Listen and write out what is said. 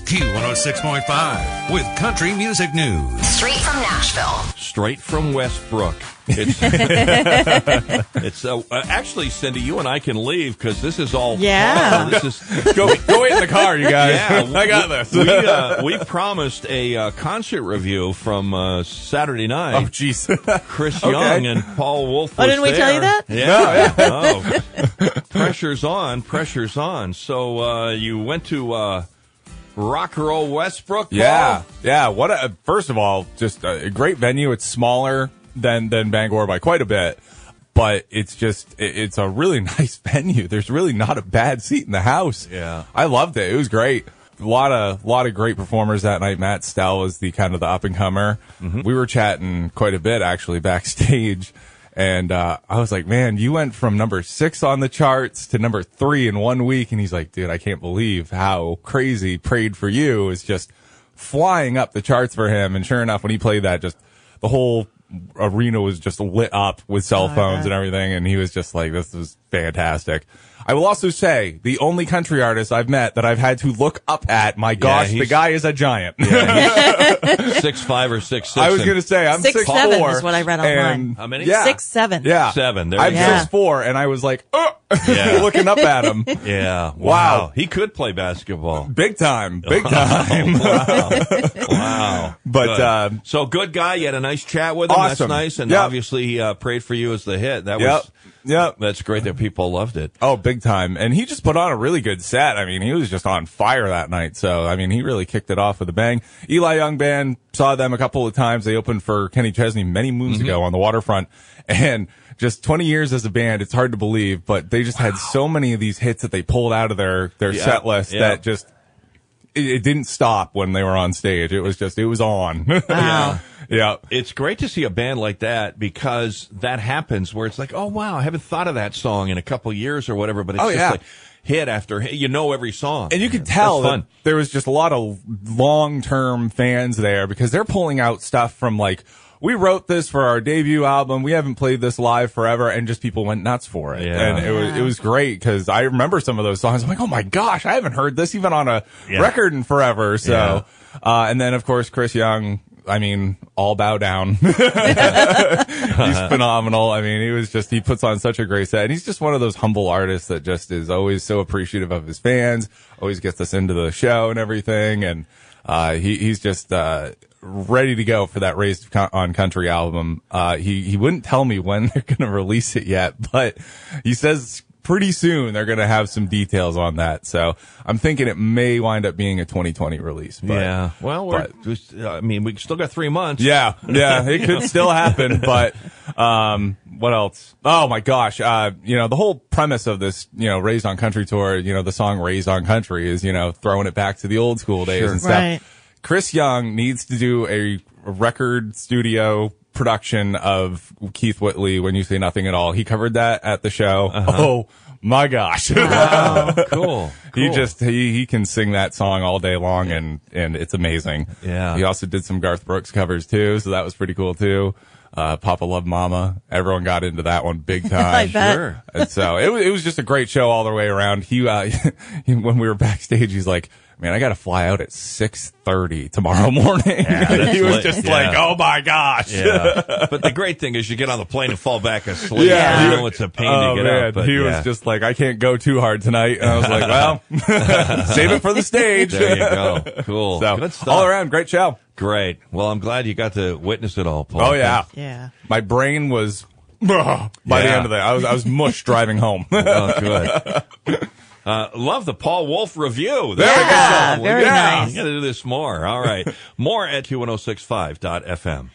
Q106.5 with country music news. Straight from Nashville. Straight from Westbrook. It's actually, Cindy, you and I can leave because this is all Yeah. This is Go wait in the car, you guys. Yeah, I got this. we promised a concert review from Saturday night. Oh, jeez. Chris Okay. Young and Paul Wolfe. Oh, didn't we tell you that? Yeah. Oh. Pressure's on. Pressure's on. So you went to Rock and Roll Westbrook, Paul? Yeah. First of all, just a great venue. It's smaller than Bangor by quite a bit, but it's a really nice venue. There's really not a bad seat in the house. Yeah. I loved it. It was great. A lot of great performers that night. Matt Stell was the kind of the up and comer. Mm-hmm. We were chatting quite a bit actually backstage. And I was like, man, you went from number 6 on the charts to number 3 in 1 week. And he's like, dude, I can't believe how crazy Prayed for You is just flying up the charts for him. And sure enough, when he played that, just the whole arena was just lit up with cell phones and everything. And he was just like, this is fantastic. I will also say the only country artist I've met that I've had to look up at, my gosh, the guy is a giant. Yeah, 6'5" or 6'6". I was going to say, I'm 6'7" is what I read online. How many? Yeah. 6'7". Yeah. 7. There I'm you go. 6'4", and I was like, looking up at him. Yeah. Wow. He could play basketball. Big time. Big time. Wow. But, good. So good guy. You had a nice chat with him. Awesome. That's nice. And Yep. obviously he Prayed for You as the hit. That Yep. was, Yep. that's great that people loved it. Oh, big time. And he just put on a really good set. I mean, he was just on fire that night. So, I mean, he really kicked it off with a bang. Eli Young Band, saw them a couple of times. They opened for Kenny Chesney many moons ago on the waterfront. And just 20 years as a band, it's hard to believe, but they just had so many of these hits that they pulled out of their set list that just, it didn't stop when they were on stage. It was on. Wow. Yeah. It's great to see a band like that because that happens where it's like, oh, wow, I haven't thought of that song in a couple years or whatever, but it's like hit after hit. You know every song. And you could tell that there was just a lot of long-term fans there because they're pulling out stuff from like, we wrote this for our debut album. We haven't played this live forever, and just people went nuts for it. Yeah. And it was great because I remember some of those songs. I'm like, oh my gosh, I haven't heard this even on a record in forever. So, and then of course Chris Young. I mean, all bow down. He's phenomenal. I mean, he puts on such a great set. And he's just one of those humble artists that just is always so appreciative of his fans, always gets us into the show and everything. And, he's just, ready to go for that Raised on Country album. He wouldn't tell me when they're going to release it yet, but he says pretty soon they're going to have some details on that. So I'm thinking it may wind up being a 2020 release. But, Well, we still got 3 months. Yeah, it could still happen. But what else? Oh my gosh, the whole premise of this, Raised on Country tour, the song Raised on Country is, throwing it back to the old school days and stuff. Right. Chris Young needs to do a record studio production of Keith Whitley, When You Say Nothing at All. He covered that at the show. Oh my gosh. Wow. Cool. He can sing that song all day long and it's amazing. Yeah. He also did some Garth Brooks covers too, so that was pretty cool too. Papa Love Mama. Everyone got into that one big time. I bet. Sure. And so it was just a great show all the way around. He when we were backstage, he's like, man, I got to fly out at 6:30 tomorrow morning. Yeah, he was just like, oh my gosh. Yeah. But the great thing is you get on the plane and fall back asleep. Yeah. You know it's a pain to get up. But he was just like, I can't go too hard tonight. And I was like, well, save it for the stage. There you go. Cool. So, good stuff. all around, great show. Great. Well, I'm glad you got to witness it all, Paul. Oh, yeah. Yeah. My brain was, by the end of that, I was mush driving home. Oh, good. Love the Paul Wolfe review. There we go. Very nice. You got to do this more. All right. More at Q1065.fm.